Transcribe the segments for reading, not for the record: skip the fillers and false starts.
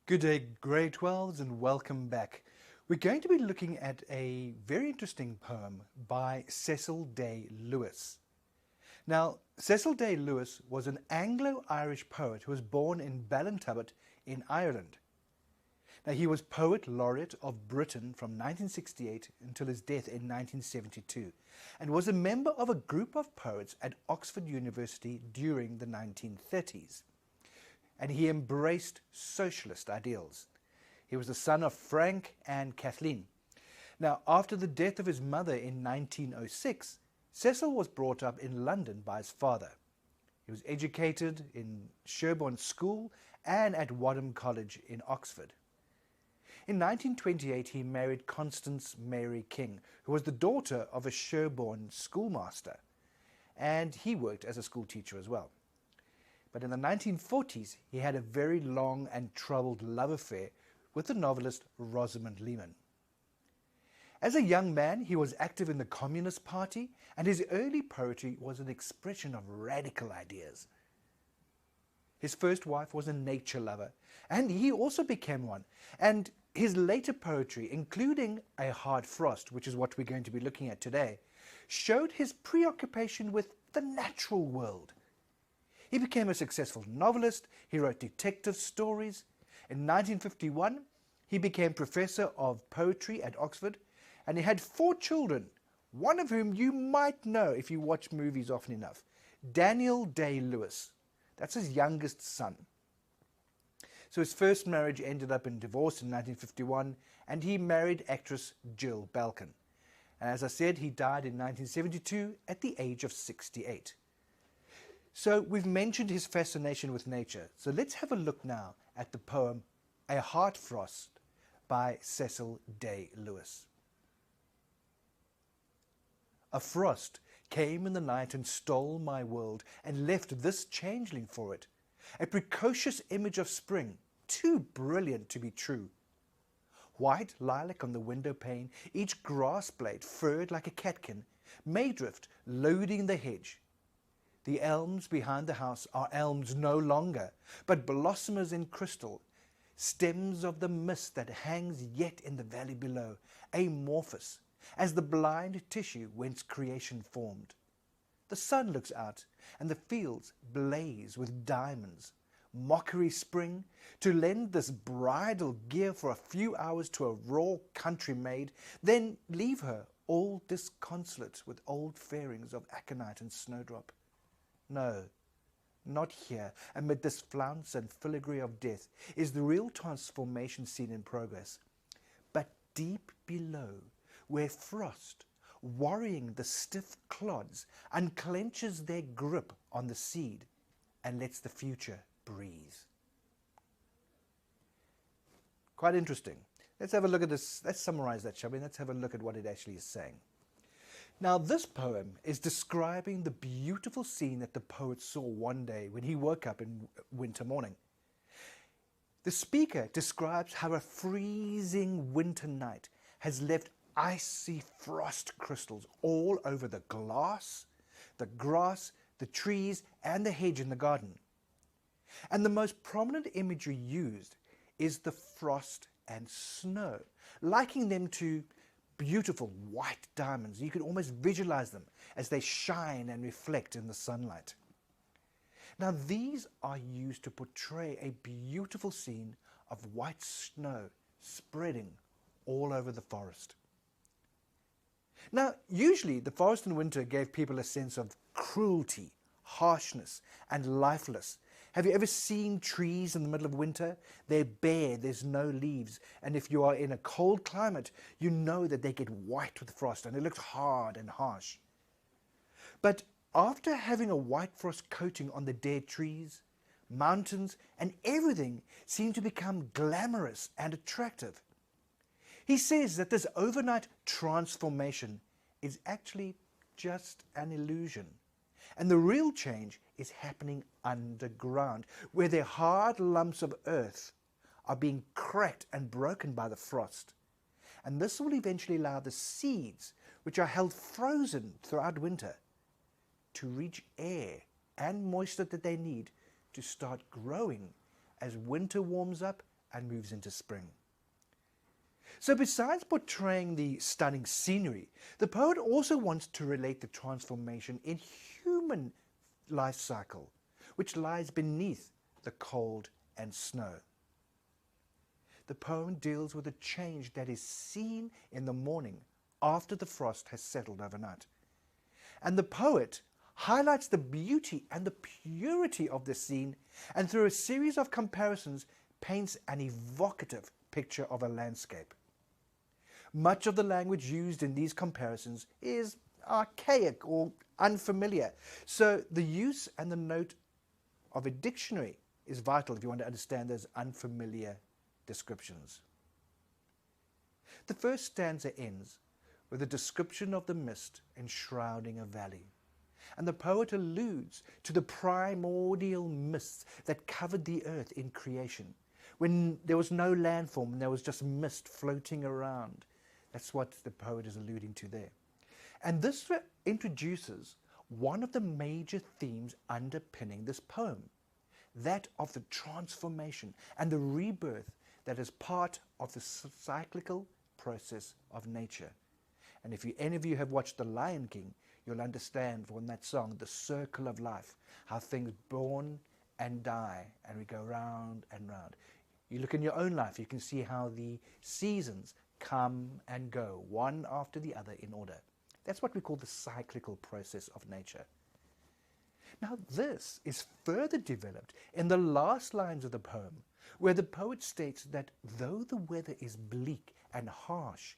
Good day, grade 12s, and welcome back. We're going to be looking at a very interesting poem by Cecil Day Lewis. Now, Cecil Day Lewis was an Anglo-Irish poet who was born in Ballintubbut in Ireland. Now, he was Poet Laureate of Britain from 1968 until his death in 1972, and was a member of a group of poets at Oxford University during the 1930s. And he embraced socialist ideals. He was the son of Frank and Kathleen. Now, after the death of his mother in 1906, Cecil was brought up in London by his father. He was educated in Sherborne School and at Wadham College in Oxford. In 1928, he married Constance Mary King, who was the daughter of a Sherborne schoolmaster, and he worked as a school teacher as well. But in the 1940s, he had a very long and troubled love affair with the novelist Rosamund Lehman. As a young man, he was active in the Communist Party, and his early poetry was an expression of radical ideas. His first wife was a nature lover, and he also became one. And his later poetry, including A Hard Frost, which is what we're going to be looking at today, showed his preoccupation with the natural world. He became a successful novelist. He wrote detective stories. In 1951, he became professor of poetry at Oxford, and he had 4 children, one of whom you might know if you watch movies often enough, Daniel Day-Lewis. That's his youngest son. So his first marriage ended up in divorce in 1951, and he married actress Jill Balkan. And as I said, he died in 1972 at the age of 68. So we've mentioned his fascination with nature. So let's have a look now at the poem A Hard Frost by Cecil Day Lewis. A frost came in the night and stole my world, and left this changeling for it, a precocious image of spring, too brilliant to be true. White lilac on the window pane, each grass blade furred like a catkin, Maydrift loading the hedge. The elms behind the house are elms no longer, but blossomers in crystal, stems of the mist that hangs yet in the valley below, amorphous as the blind tissue whence creation formed. The sun looks out, and the fields blaze with diamonds. Mockery spring, to lend this bridal gear for a few hours to a raw country maid, then leave her all disconsolate with old fairings of aconite and snowdrop. No, not here, amid this flounce and filigree of death, is the real transformation scene in progress, but deep below, where frost, worrying the stiff clods, unclenches their grip on the seed and lets the future breathe. Quite interesting. Let's have a look at this. Let's summarize that, shall we? Let's have a look at what it actually is saying. Now, this poem is describing the beautiful scene that the poet saw one day when he woke up in winter morning. The speaker describes how a freezing winter night has left icy frost crystals all over the glass, the grass, the trees, and the hedge in the garden. And the most prominent imagery used is the frost and snow, likening them to beautiful white diamonds. You can almost visualize them as they shine and reflect in the sunlight. Now, these are used to portray a beautiful scene of white snow spreading all over the forest. Now, usually the forest in winter gave people a sense of cruelty, harshness, and lifeless. Have you ever seen trees in the middle of winter? They're bare, there's no leaves, and if you are in a cold climate, you know that they get white with frost and it looks hard and harsh. But after having a white frost coating on the dead trees, mountains, and everything seem to become glamorous and attractive. He says that this overnight transformation is actually just an illusion. And the real change is happening underground, where the hard lumps of earth are being cracked and broken by the frost. And this will eventually allow the seeds, which are held frozen throughout winter, to reach air and moisture that they need to start growing as winter warms up and moves into spring. So besides portraying the stunning scenery, the poet also wants to relate the transformation in human life cycle, which lies beneath the cold and snow. The poem deals with a change that is seen in the morning after the frost has settled overnight. And the poet highlights the beauty and the purity of the scene, and through a series of comparisons paints an evocative picture of a landscape. Much of the language used in these comparisons is archaic or unfamiliar, so the use and the note of a dictionary is vital if you want to understand those unfamiliar descriptions. The first stanza ends with a description of the mist enshrouding a valley, and the poet alludes to the primordial mists that covered the earth in creation, when there was no landform and there was just mist floating around. That's what the poet is alluding to there. And this introduces one of the major themes underpinning this poem, that of the transformation and the rebirth that is part of the cyclical process of nature. And if any of you have watched The Lion King, you'll understand from that song, the circle of life, how things born and die, and we go round and round. You look in your own life, you can see how the seasons come and go, one after the other in order. That's what we call the cyclical process of nature. Now this is further developed in the last lines of the poem, where the poet states that though the weather is bleak and harsh,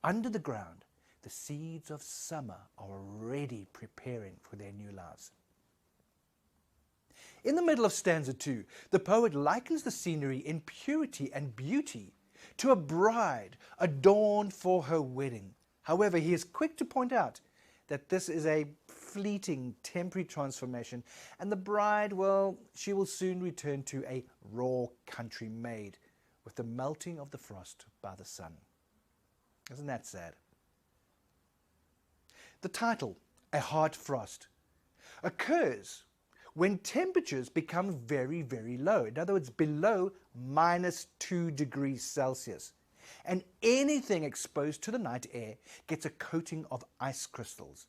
under the ground, the seeds of summer are already preparing for their new lives. In the middle of stanza 2, the poet likens the scenery in purity and beauty to a bride adorned for her wedding. However, he is quick to point out that this is a fleeting, temporary transformation, and the bride, well, she will soon return to a raw country maid with the melting of the frost by the sun. Isn't that sad? The title, A Hard Frost, occurs when temperatures become very, very low. In other words, below -2 degrees Celsius. And anything exposed to the night air gets a coating of ice crystals.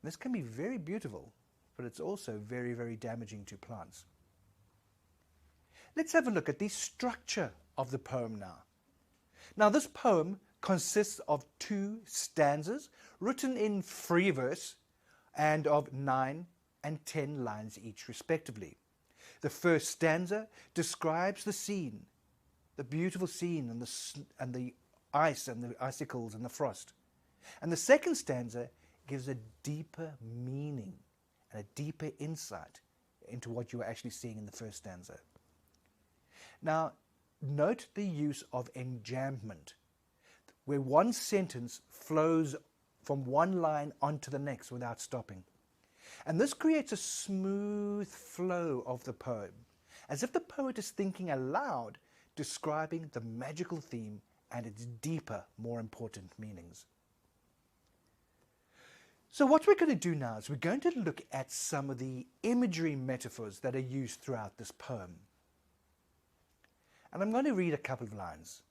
And this can be very beautiful, but it's also very, very damaging to plants. Let's have a look at the structure of the poem now. Now, this poem consists of 2 stanzas written in free verse and of 9 and 10 lines each respectively. The first stanza describes the scene, the beautiful scene and the ice and the icicles and the frost. And the second stanza gives a deeper meaning and a deeper insight into what you are actually seeing in the first stanza. Now, note the use of enjambment, where one sentence flows from one line onto the next without stopping. And this creates a smooth flow of the poem, as if the poet is thinking aloud, describing the magical theme and its deeper, more important meanings. So what we're going to do now is we're going to look at some of the imagery metaphors that are used throughout this poem. And I'm going to read a couple of lines.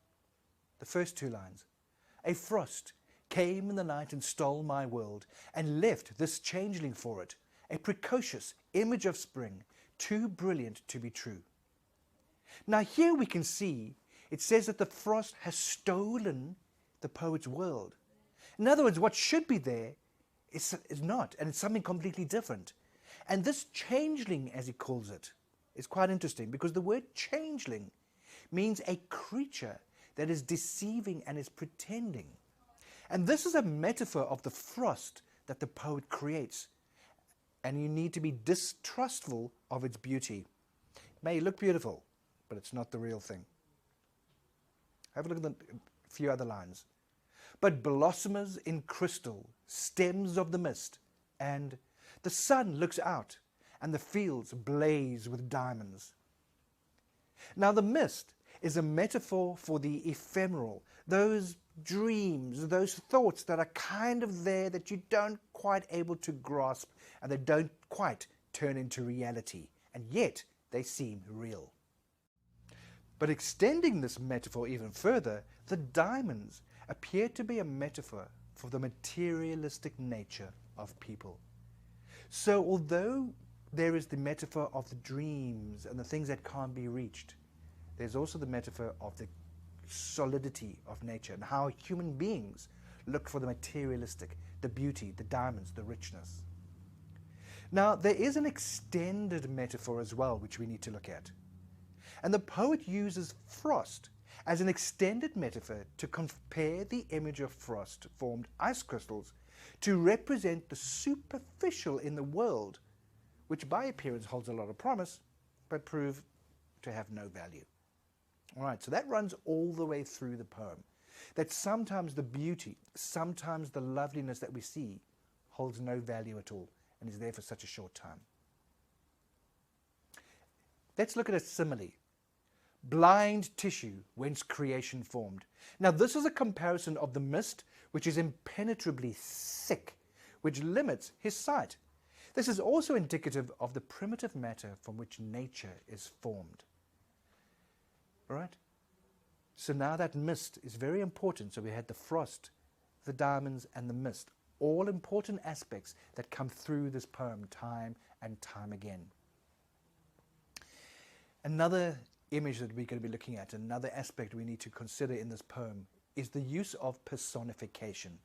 The first 2 lines. A frost came in the night and stole my world, and left this changeling for it, a precocious image of spring, too brilliant to be true. Now here we can see it says that the frost has stolen the poet's world. In other words, what should be there is not, and it's something completely different. And this changeling, as he calls it, is quite interesting, because the word changeling means a creature that is deceiving and is pretending. And this is a metaphor of the frost that the poet creates. And you need to be distrustful of its beauty. It may look beautiful, but it's not the real thing. Have a look at a few other lines. But blossomers in crystal, stems of the mist, and the sun looks out, and the fields blaze with diamonds. Now the mist is a metaphor for the ephemeral, those dreams, those thoughts that are kind of there that you don't quite able to grasp, and they don't quite turn into reality, and yet they seem real. But extending this metaphor even further, the diamonds appear to be a metaphor for the materialistic nature of people. So although there is the metaphor of the dreams and the things that can't be reached, there's also the metaphor of the solidity of nature and how human beings look for the materialistic, the beauty, the diamonds, the richness. Now, there is an extended metaphor as well, which we need to look at. And the poet uses frost as an extended metaphor to compare the image of frost-formed ice crystals to represent the superficial in the world, which by appearance holds a lot of promise, but prove to have no value. All right, so that runs all the way through the poem, that sometimes the beauty, sometimes the loveliness that we see holds no value at all and is there for such a short time. Let's look at a simile. Blind tissue whence creation formed. Now this is a comparison of the mist, which is impenetrably thick, which limits his sight. This is also indicative of the primitive matter from which nature is formed. All right? So now that mist is very important. So we had the frost, the diamonds, and the mist. All important aspects that come through this poem time and time again. Another image that we're going to be looking at, another aspect we need to consider in this poem, is the use of personification.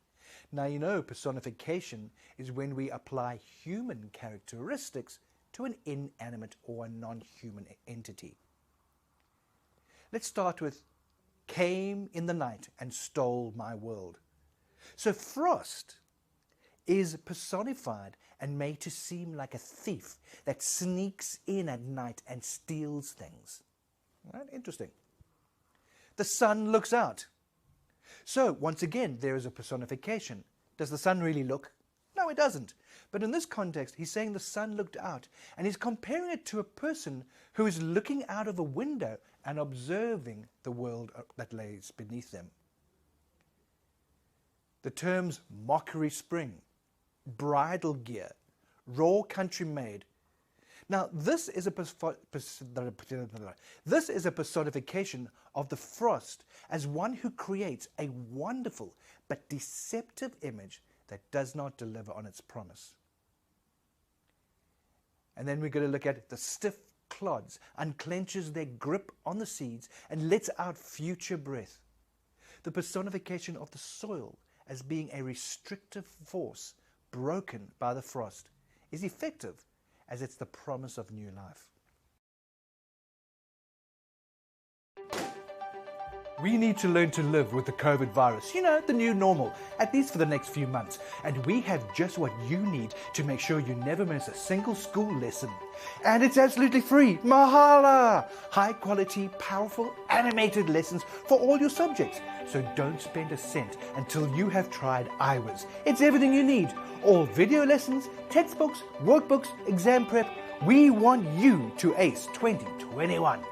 Now you know personification is when we apply human characteristics to an inanimate or a non-human entity. Let's start with came in the night and stole my world. So frost is personified and made to seem like a thief that sneaks in at night and steals things. Right? Interesting. The sun looks out. So once again, there is a personification. Does the sun really look? No, it doesn't. But in this context, he's saying the sun looked out, and he's comparing it to a person who is looking out of a window and observing the world that lays beneath them. The terms mockery spring, bridal gear, raw country made. Now, this is a personification of the frost as one who creates a wonderful but deceptive image that does not deliver on its promise. And then we're going to look at the stiff clods, unclenches their grip on the seeds and lets out future breath. The personification of the soil as being a restrictive force broken by the frost is effective as it's the promise of new life. We need to learn to live with the COVID virus, you know, the new normal, at least for the next few months. And we have just what you need to make sure you never miss a single school lesson. And it's absolutely free, mahala! High quality, powerful, animated lessons for all your subjects. So don't spend a cent until you have tried iWhiz. It's everything you need. All video lessons, textbooks, workbooks, exam prep. We want you to ace 2021.